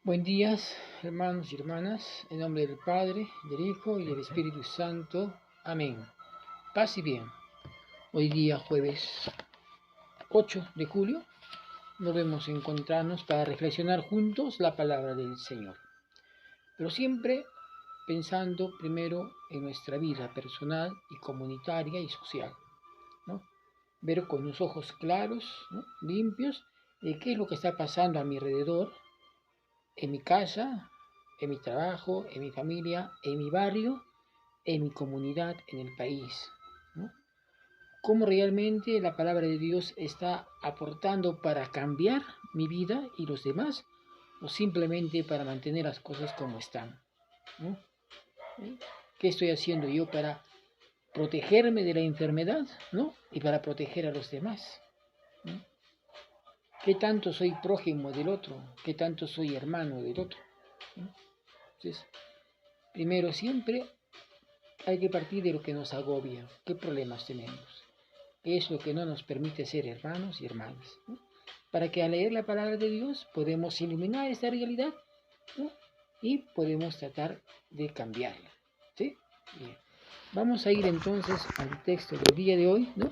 Buen día, hermanos y hermanas, en nombre del Padre, del Hijo y del Espíritu Santo. Amén. Paz y bien. Hoy día, jueves 8 de julio, volvemos a encontrarnos para reflexionar juntos la palabra del Señor. Pero siempre pensando primero en nuestra vida personal y comunitaria y social, ¿no? Ver con los ojos claros, ¿no? Limpios, de qué es lo que está pasando a mi alrededor, en mi casa, en mi trabajo, en mi familia, en mi barrio, en mi comunidad, en el país, ¿no? Cómo realmente la palabra de Dios está aportando para cambiar mi vida y los demás, o simplemente para mantener las cosas como están, ¿no? ¿Qué estoy haciendo yo para protegerme de la enfermedad, ¿no? Y para proteger a los demás, ¿no? ¿Qué tanto soy prójimo del otro? ¿Qué tanto soy hermano del otro? ¿No? Entonces, primero siempre hay que partir de lo que nos agobia, qué problemas tenemos, qué es lo que no nos permite ser hermanos y hermanas, ¿no? Para que al leer la palabra de Dios podemos eliminar esta realidad, ¿no? Y podemos tratar de cambiarla, ¿sí? Bien. Vamos a ir entonces al texto del día de hoy, ¿no?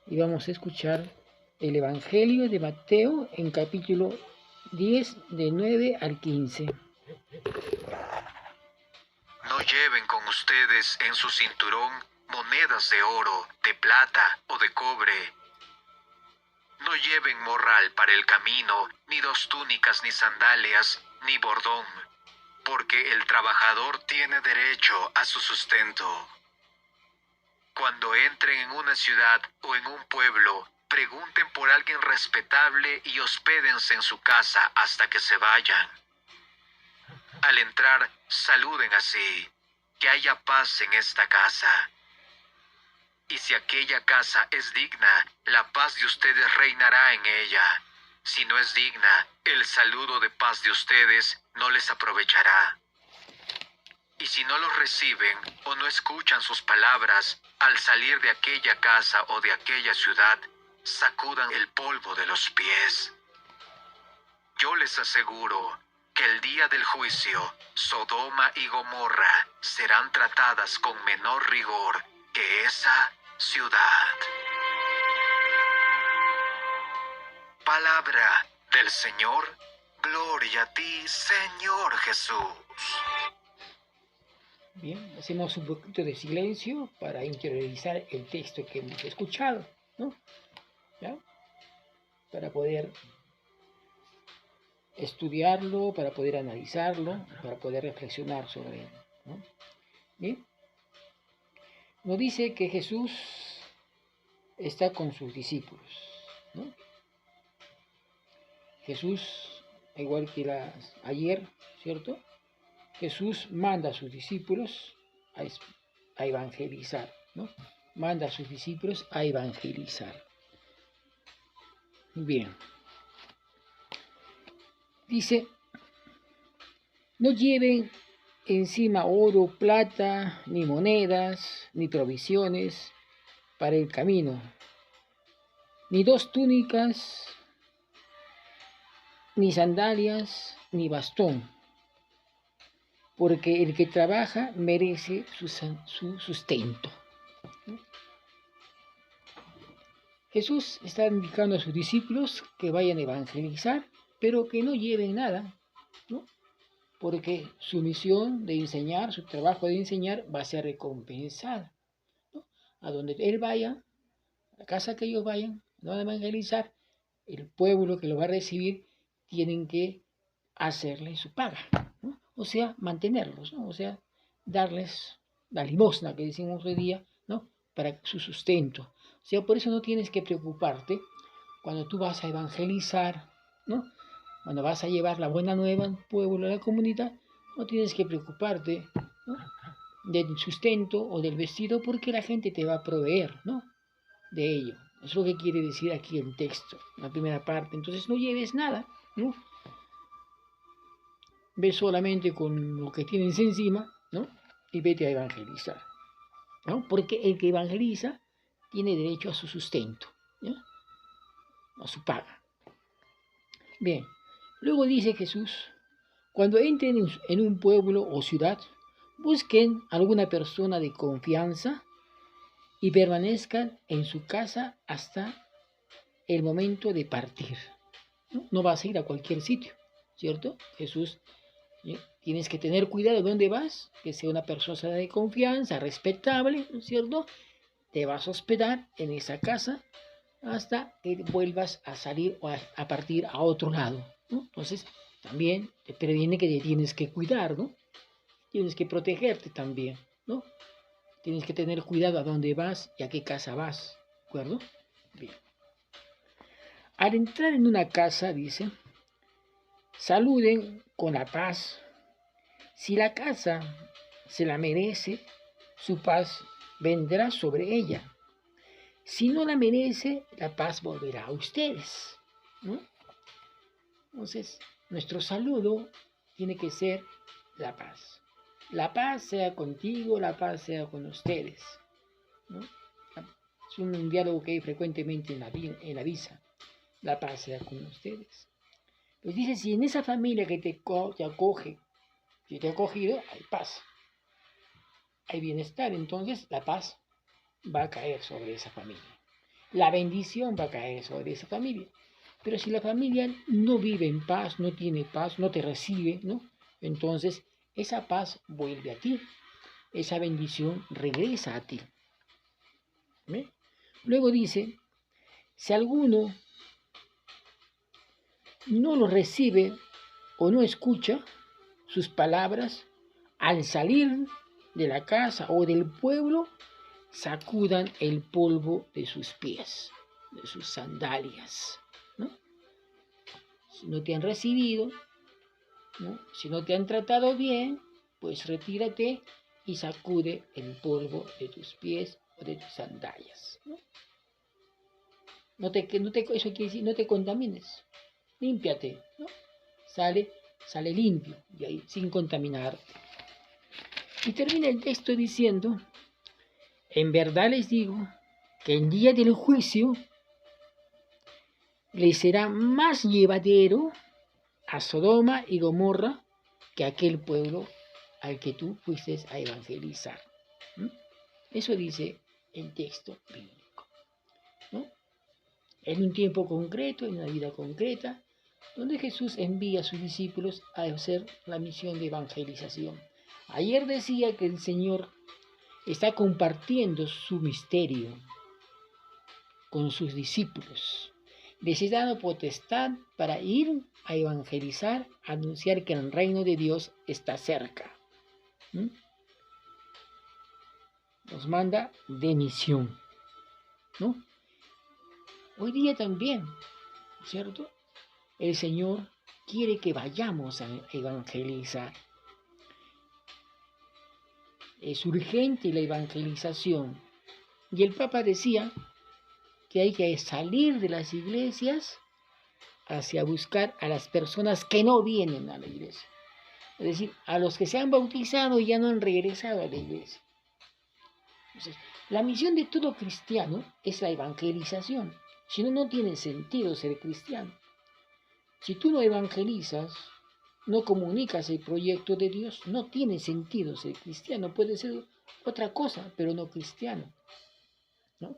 Y vamos a escuchar el Evangelio de Mateo en capítulo 10, de 9 al 15. No lleven con ustedes en su cinturón monedas de oro, de plata o de cobre. No lleven morral para el camino, ni dos túnicas, ni sandalias, ni bordón, porque el trabajador tiene derecho a su sustento. Cuando entren en una ciudad o en un pueblo, pregunten por alguien respetable y hospédense en su casa hasta que se vayan. Al entrar, saluden así: que haya paz en esta casa. Y si aquella casa es digna, la paz de ustedes reinará en ella. Si no es digna, el saludo de paz de ustedes no les aprovechará. Y si no los reciben o no escuchan sus palabras, al salir de aquella casa o de aquella ciudad, sacudan el polvo de los pies. Yo les aseguro que el día del juicio, Sodoma y Gomorra serán tratadas con menor rigor que esa ciudad. Palabra del Señor. Gloria a ti, Señor Jesús. Bien, hacemos un poquito de silencio para interiorizar el texto que hemos escuchado, ¿no? ¿Ya? Para poder estudiarlo, para poder analizarlo, para poder reflexionar sobre él, ¿no? Bien, nos dice que Jesús está con sus discípulos, ¿no? Jesús, igual que ayer, ¿cierto? Jesús manda a sus discípulos a evangelizar, ¿no? Manda a sus discípulos a evangelizar. Bien. Dice, no lleven encima oro, plata, ni monedas, ni provisiones para el camino, ni dos túnicas, ni sandalias, ni bastón, porque el que trabaja merece su sustento. Jesús está indicando a sus discípulos que vayan a evangelizar, pero que no lleven nada, ¿no? Porque su misión de enseñar, su trabajo de enseñar va a ser recompensado, ¿no? A donde Él vaya, a la casa que ellos vayan, no van a evangelizar, el pueblo que lo va a recibir tienen que hacerle su paga, ¿no? O sea, mantenerlos, ¿no? O sea, darles la limosna que decimos hoy día, ¿no? Para su sustento. O sea, por eso no tienes que preocuparte cuando tú vas a evangelizar, ¿no? Cuando vas a llevar la buena nueva al pueblo, a la comunidad, no tienes que preocuparte, ¿no? Del sustento o del vestido, porque la gente te va a proveer, ¿no? De ello. Eso es lo que quiere decir aquí el texto, la primera parte. Entonces no lleves nada, ¿no? Ve solamente con lo que tienes encima, ¿no? Y vete a evangelizar, ¿no? Porque el que evangeliza tiene derecho a su sustento, ¿no? A su paga. Bien, luego dice Jesús, Cuando entren en un pueblo o ciudad, busquen alguna persona de confianza y permanezcan en su casa hasta el momento de partir. No vas a ir a cualquier sitio, ¿cierto? Jesús, tienes que tener cuidado de dónde vas, que sea una persona de confianza, respetable, ¿no es cierto? Te vas a hospedar en esa casa hasta que vuelvas a salir o a partir a otro lado, ¿no? Entonces, también te previene que te tienes que cuidar, ¿no? Tienes que protegerte también, ¿no? Tienes que tener cuidado a dónde vas y a qué casa vas, ¿de acuerdo? Bien. Al entrar en una casa, dice, saluden con la paz. Si la casa se la merece, su paz vendrá sobre ella. Si no la merece, la paz volverá a ustedes, ¿no? Entonces, nuestro saludo tiene que ser la paz. La paz sea contigo, la paz sea con ustedes, ¿no? Es un diálogo que hay frecuentemente en la visa. La paz sea con ustedes. Pues dice, si en esa familia que te acoge, que te ha acogido, hay paz, hay bienestar, entonces la paz va a caer sobre esa familia. La bendición va a caer sobre esa familia. Pero si la familia no vive en paz, no tiene paz, no te recibe, ¿no? Entonces esa paz vuelve a ti, esa bendición regresa a ti. ¿Ve? Luego dice, si alguno no lo recibe o no escucha sus palabras, al salir de la casa o del pueblo, sacudan el polvo de sus pies, de sus sandalias, ¿no? Si no te han recibido, ¿no? Si no te han tratado bien, pues retírate y sacude el polvo de tus pies o de tus sandalias, ¿no? Eso quiere decir, no te contamines, límpiate, ¿no? Sale limpio de ahí, sin contaminar. Y termina el texto diciendo, en verdad les digo que el día del juicio les será más llevadero a Sodoma y Gomorra que a aquel pueblo al que tú fuiste a evangelizar. ¿Mm? Eso dice el texto bíblico, ¿no? En un tiempo concreto, en una vida concreta, donde Jesús envía a sus discípulos a hacer la misión de evangelización. Ayer decía que el Señor está compartiendo su misterio con sus discípulos. Les ha dado potestad para ir a evangelizar, a anunciar que el reino de Dios está cerca. Nos manda de misión, ¿no? Hoy día también, ¿cierto? El Señor quiere que vayamos a evangelizar. Es urgente la evangelización. Y el Papa decía que hay que salir de las iglesias hacia buscar a las personas que no vienen a la iglesia. Es decir, a los que se han bautizado y ya no han regresado a la iglesia. Entonces, la misión de todo cristiano es la evangelización. Si no, no tiene sentido ser cristiano. Si tú no evangelizas, no comunicas el proyecto de Dios, no tiene sentido ser cristiano. Puede ser otra cosa, pero no cristiano, ¿no?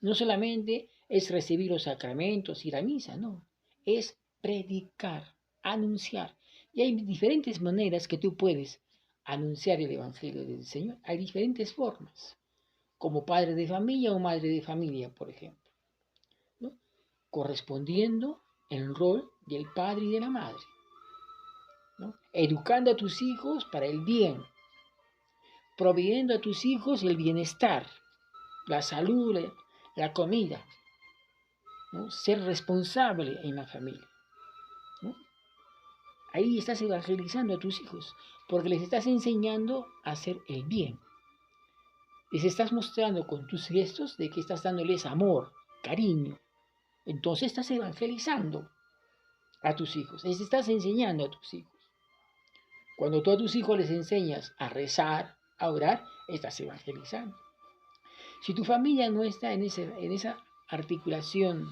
No solamente es recibir los sacramentos, ir a misa, no. Es predicar, anunciar. Y hay diferentes maneras que tú puedes anunciar el Evangelio del Señor. Hay diferentes formas, como padre de familia o madre de familia, por ejemplo, ¿no? Correspondiendo el rol del padre y de la madre, ¿no? Educando a tus hijos para el bien, proveyendo a tus hijos el bienestar, la salud, la comida, ¿no? Ser responsable en la familia, ¿no? Ahí estás evangelizando a tus hijos, porque les estás enseñando a hacer el bien. Les estás mostrando con tus gestos de que estás dándoles amor, cariño. Entonces estás evangelizando a tus hijos, les estás enseñando a tus hijos. Cuando tú a tus hijos les enseñas a rezar, a orar, estás evangelizando. Si tu familia no está en esa articulación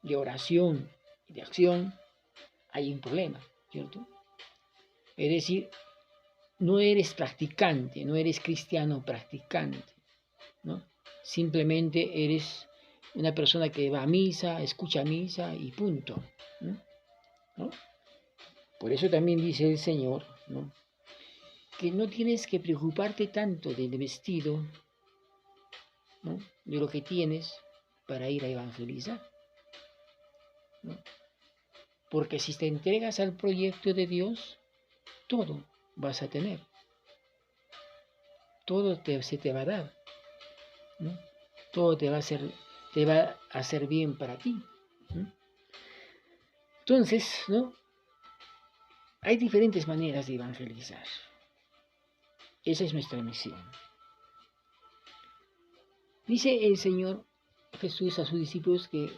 de oración y de acción, hay un problema, ¿cierto? Es decir, no eres practicante, no eres cristiano practicante, ¿no? Simplemente eres una persona que va a misa, escucha misa y punto, ¿no? Por eso también dice el Señor, ¿no?, que no tienes que preocuparte tanto del vestido, ¿no?, de lo que tienes para ir a evangelizar, ¿no? Porque si te entregas al proyecto de Dios, todo vas a tener, todo se te va a dar, ¿no? Todo te va a hacer bien para ti, ¿no? Entonces, ¿no?, hay diferentes maneras de evangelizar. Esa es nuestra misión. Dice el Señor Jesús a sus discípulos que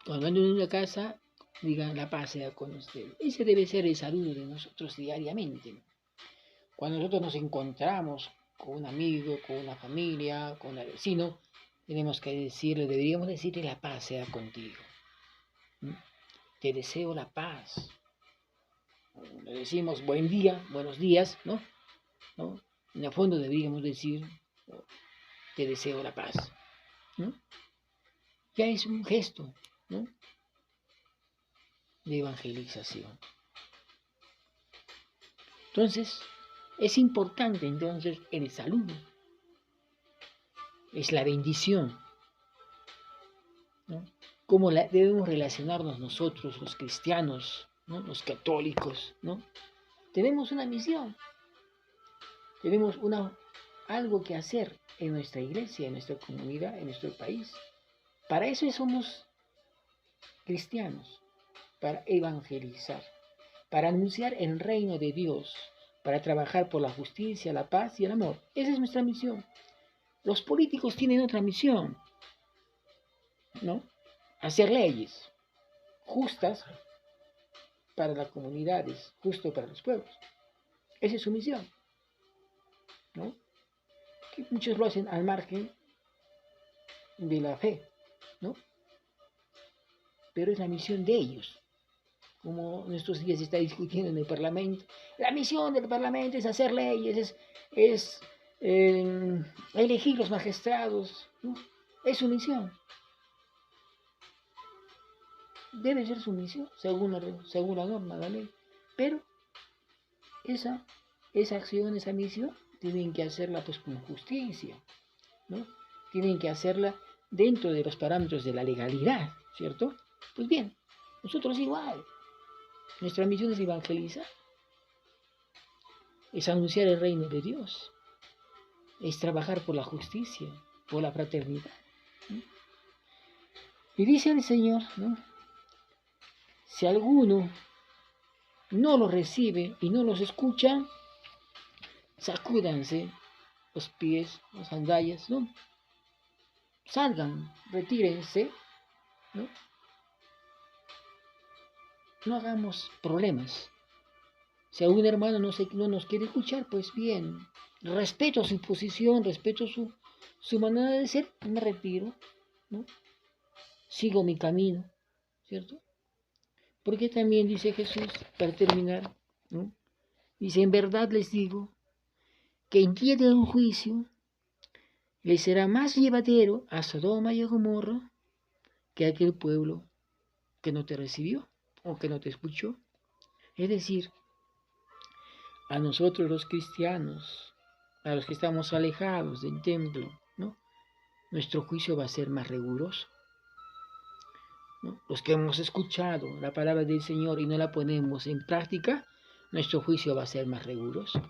cuando anden en una casa, digan: la paz sea con ustedes. Ese debe ser el saludo de nosotros diariamente. Cuando nosotros nos encontramos con un amigo, con una familia, con un vecino, deberíamos decirle: la paz sea contigo. Te deseo la paz. Le decimos buen día, buenos días, ¿no? En el fondo deberíamos decir: te deseo la paz, ¿no? Ya es un gesto, ¿no?, de evangelización. Entonces, es importante el saludo. Es la bendición, ¿no? Cómo debemos relacionarnos nosotros, los cristianos, ¿no?, los católicos, ¿no? Tenemos una misión, tenemos algo que hacer en nuestra iglesia, en nuestra comunidad, en nuestro país. Para eso somos cristianos, para evangelizar, para anunciar el reino de Dios, para trabajar por la justicia, la paz y el amor. Esa es nuestra misión. Los políticos tienen otra misión, ¿no? Hacer leyes justas para las comunidades, justo para los pueblos. Esa es su misión, ¿no? Que muchos lo hacen al margen de la fe, ¿no? Pero es la misión de ellos. Como en estos días se está discutiendo en el Parlamento, la misión del Parlamento es hacer leyes, es elegir los magistrados, ¿no? Es su misión. Debe ser su misión, según la norma, la ley. Pero esa acción, esa misión, tienen que hacerla pues con justicia, ¿no? Tienen que hacerla dentro de los parámetros de la legalidad, ¿cierto? Pues bien, nosotros igual. Nuestra misión es evangelizar, es anunciar el reino de Dios, es trabajar por la justicia, por la fraternidad, ¿no? Y dice el Señor, ¿no?, si alguno no los recibe y no los escucha, sacúdanse los pies, las sandalias, ¿no? Salgan, retírense, ¿no? No hagamos problemas. Si algún hermano no nos quiere escuchar, pues bien, respeto su posición, respeto su manera de ser, me retiro, ¿no? Sigo mi camino, ¿cierto? Porque también dice Jesús, para terminar, ¿no?, dice: en verdad les digo que en día de un juicio le será más llevadero a Sodoma y a Gomorra que a aquel pueblo que no te recibió o que no te escuchó. Es decir, a nosotros los cristianos, a los que estamos alejados del templo, ¿no?, nuestro juicio va a ser más riguroso, ¿no? Los que hemos escuchado la palabra del Señor y no la ponemos en práctica, nuestro juicio va a ser más riguroso.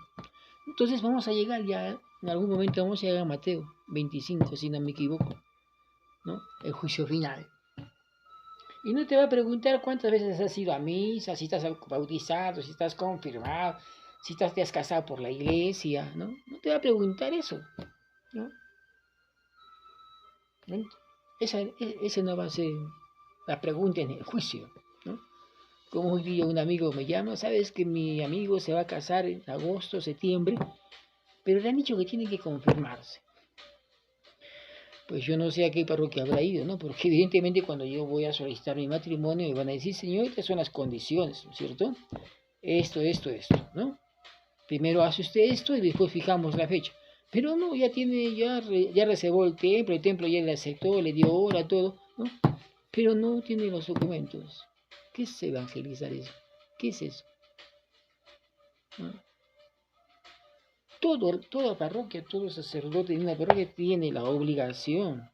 Entonces vamos a llegar ya, en algún momento vamos a llegar a Mateo 25, si no me equivoco, ¿no?, el juicio final. Y no te va a preguntar cuántas veces has ido a misa, si estás bautizado, si estás confirmado, si te has casado por la iglesia, ¿no? No te va a preguntar eso, ¿no? Esa no va a ser la pregunta en el juicio, ¿no? Como hoy día un amigo me llama: sabes que mi amigo se va a casar en agosto, septiembre, pero le han dicho que tiene que confirmarse. Pues yo no sé a qué parroquia habrá ido, ¿no? Porque evidentemente cuando yo voy a solicitar mi matrimonio me van a decir: señor, estas son las condiciones, ¿no es cierto? esto, ¿no? Primero hace usted esto y después fijamos la fecha. Pero no, ya reservó el templo ya le aceptó, le dio hora, todo, ¿no? Pero no tiene los documentos. ¿Qué es evangelizar eso? ¿Qué es eso? ¿No? Toda parroquia, todo sacerdote de una parroquia tiene la obligación,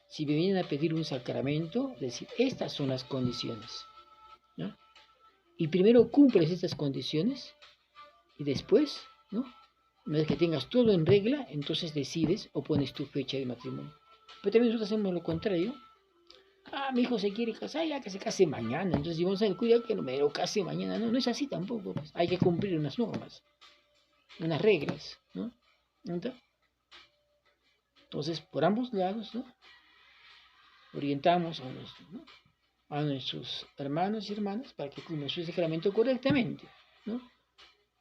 si me vienen a pedir un sacramento, decir, estas son las condiciones, ¿no? Y primero cumples estas condiciones y después, ¿no? Una vez que tengas todo en regla, entonces decides o pones tu fecha de matrimonio. Pero también nosotros hacemos lo contrario. Mi hijo se quiere casar, ya que se case mañana. Entonces, si vamos a cuidar que no me lo case mañana. No, no es así tampoco. Pues. Hay que cumplir unas normas, unas reglas, ¿no? Entonces, por ambos lados, ¿no? Orientamos a nuestros hermanos y hermanas para que cumplan su sacramento correctamente, ¿no?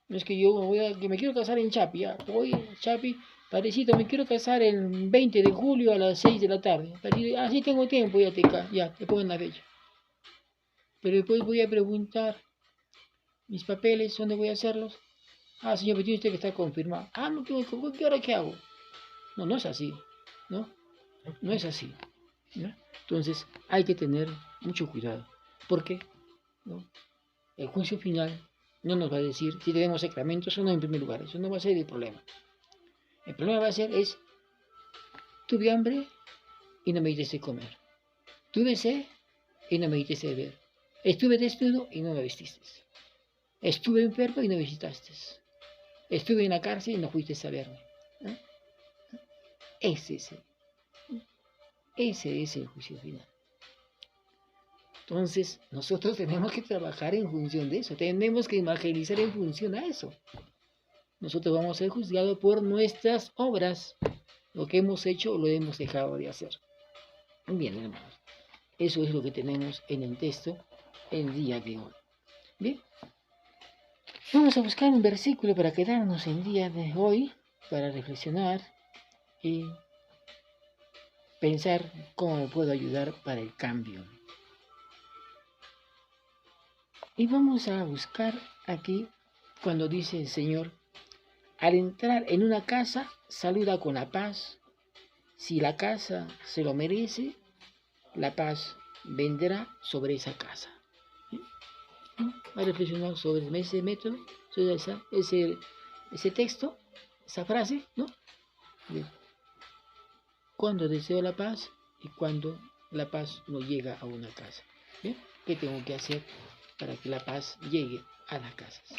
No es que yo que me quiero casar en Chapi, ya, voy Chapi, parecito, me quiero casar el 20 de julio a las 6 de la tarde. Así tengo tiempo, ya, te pongo en la fecha. Pero después voy a preguntar mis papeles, ¿dónde voy a hacerlos? Señor, pero tiene usted que estar confirmado. No tengo, ¿qué hora qué hago? No, no es así, ¿no? No es así, ¿no? Entonces hay que tener mucho cuidado, porque ¿no? El juicio final no nos va a decir si tenemos sacramentos o no en primer lugar, eso no va a ser el problema. El problema va a ser tuve hambre y no me diste comer, tuve sed y no me diste beber, estuve desnudo y no me vestiste, estuve enfermo y no visitaste, estuve en la cárcel y no fuiste a verme. ¿No? Ese es el juicio final. Entonces, nosotros tenemos que trabajar en función de eso, tenemos que evangelizar en función a eso. Nosotros vamos a ser juzgados por nuestras obras, lo que hemos hecho o lo hemos dejado de hacer. Bien, hermanos, eso es lo que tenemos en el texto el día de hoy. Bien, vamos a buscar un versículo para quedarnos el día de hoy, para reflexionar y pensar cómo me puedo ayudar para el cambio. Y vamos a buscar aquí cuando dice el Señor, al entrar en una casa, saluda con la paz. Si la casa se lo merece, la paz vendrá sobre esa casa. Va a reflexionar sobre ese método, sobre ese texto, esa frase, ¿no? Cuando deseo la paz y cuando la paz no llega a una casa. ¿Bien? ¿Qué tengo que hacer para que la paz llegue a las casas?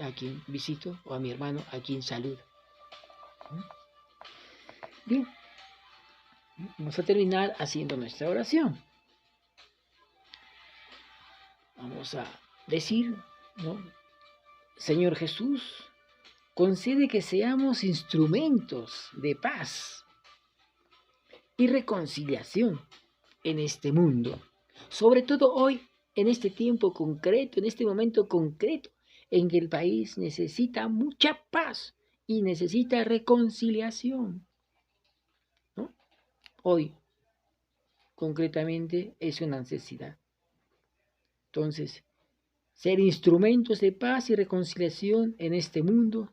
A quien visito o a mi hermano, a quien saludo. Bien, vamos a terminar haciendo nuestra oración. Vamos a decir, ¿no? Señor Jesús, concede que seamos instrumentos de paz y reconciliación en este mundo, sobre todo hoy, en este tiempo concreto, en este momento concreto, en que el país necesita mucha paz y necesita reconciliación, ¿no? Hoy, concretamente, es una necesidad. Entonces, ser instrumentos de paz y reconciliación en este mundo,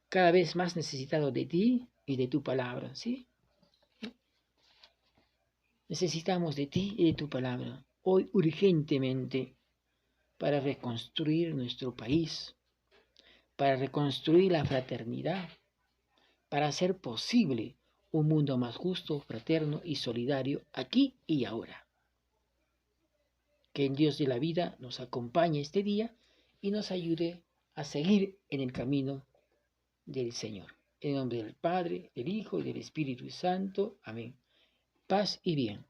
cada vez más necesitado de ti y de tu palabra, ¿sí? Necesitamos de ti y de tu palabra, hoy urgentemente, para reconstruir nuestro país, para reconstruir la fraternidad, para hacer posible un mundo más justo, fraterno y solidario aquí y ahora. Que el Dios de la vida nos acompañe este día y nos ayude a seguir en el camino del Señor. En nombre del Padre, del Hijo y del Espíritu Santo. Amén. Paz y bien.